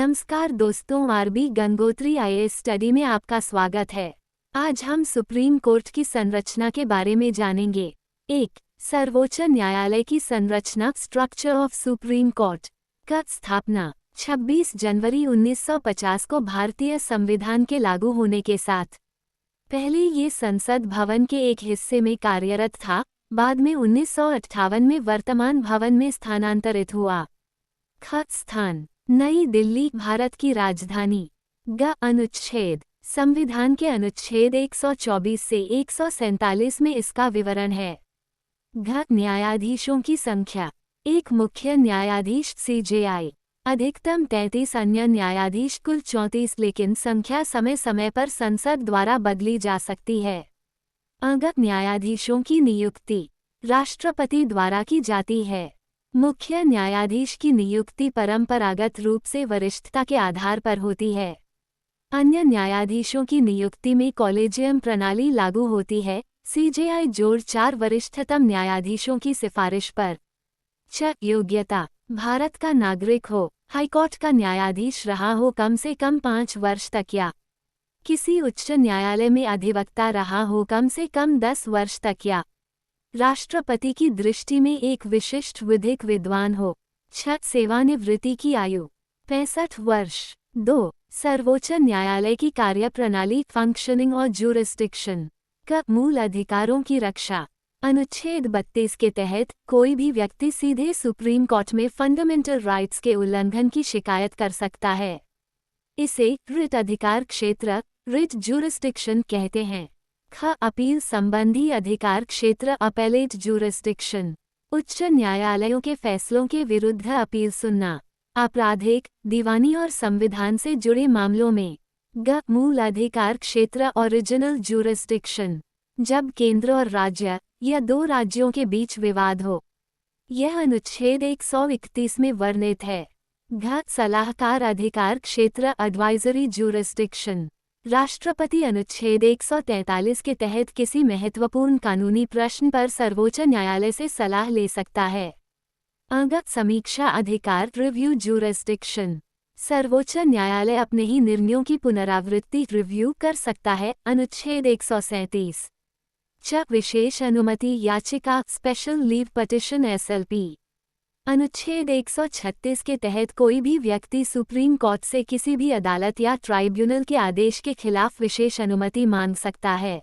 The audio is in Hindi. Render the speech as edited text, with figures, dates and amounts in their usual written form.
नमस्कार दोस्तों, आरबी गंगोत्री आईएएस स्टडी में आपका स्वागत है। आज हम सुप्रीम कोर्ट की संरचना के बारे में जानेंगे। 1. सर्वोच्च न्यायालय की संरचना, स्ट्रक्चर ऑफ सुप्रीम कोर्ट का स्थापना 26 जनवरी 1950 को भारतीय संविधान के लागू होने के साथ। पहले ये संसद भवन के एक हिस्से में कार्यरत था, बाद में 1958 में वर्तमान भवन में स्थानांतरित हुआ। ख. स्थान नई दिल्ली, भारत की राजधानी। ग. अनुच्छेद संविधान के अनुच्छेद 124 से 147 में इसका विवरण है। घ. न्यायाधीशों की संख्या, एक मुख्य न्यायाधीश CJI, अधिकतम 33 अन्य न्यायाधीश, कुल 34, लेकिन संख्या समय समय पर संसद द्वारा बदली जा सकती है। अगत न्यायाधीशों की नियुक्ति राष्ट्रपति द्वारा की जाती है। मुख्य न्यायाधीश की नियुक्ति परंपरागत रूप से वरिष्ठता के आधार पर होती है। अन्य न्यायाधीशों की नियुक्ति में कॉलेजियम प्रणाली लागू होती है। CJI जोड़ 4 वरिष्ठतम न्यायाधीशों की सिफारिश पर। च. योग्यता भारत का नागरिक हो, हाईकोर्ट का न्यायाधीश रहा हो कम से कम 5 वर्ष तक, या किसी उच्च न्यायालय में अधिवक्ता रहा हो कम से कम 10 वर्ष तक, या राष्ट्रपति की दृष्टि में एक विशिष्ट विधिक विद्वान हो। 6. सेवानिवृत्ति की आयु 65 वर्ष। 2. सर्वोच्च न्यायालय की कार्यप्रणाली, फंक्शनिंग और ज्यूरिसडिक्शन का मूल अधिकारों की रक्षा। अनुच्छेद 32 के तहत कोई भी व्यक्ति सीधे सुप्रीम कोर्ट में फंडामेंटल राइट्स के उल्लंघन की शिकायत कर सकता है। इसे रिट अधिकार क्षेत्र, रिट ज्यूरिसडिक्शन कहते हैं। ख. अपील संबंधी अधिकार क्षेत्र, अपेलेट ज्यूरिसडिक्शन, उच्च न्यायालयों के फैसलों के विरुद्ध अपील सुनना, आपराधिक, दीवानी और संविधान से जुड़े मामलों में। ग. मूल अधिकार क्षेत्र, ओरिजिनल ज्यूरिसडिक्शन, जब केंद्र और राज्य या 2 राज्यों के बीच विवाद हो। यह अनुच्छेद 131 में वर्णित है। घ. सलाहकार अधिकार क्षेत्र, एडवाइजरी ज्यूरिसडिक्शन, राष्ट्रपति अनुच्छेद 143 के तहत किसी महत्वपूर्ण कानूनी प्रश्न पर सर्वोच्च न्यायालय से सलाह ले सकता है। अंगत समीक्षा अधिकार, रिव्यू ज्यूरिसडिक्शन, सर्वोच्च न्यायालय अपने ही निर्णयों की पुनरावृत्ति, रिव्यू कर सकता है। अनुच्छेद 137। च. विशेष अनुमति याचिका, स्पेशल लीव पिटीशन, SLP, अनुच्छेद 136 के तहत कोई भी व्यक्ति सुप्रीम कोर्ट से किसी भी अदालत या ट्राइब्यूनल के आदेश के खिलाफ विशेष अनुमति मांग सकता है।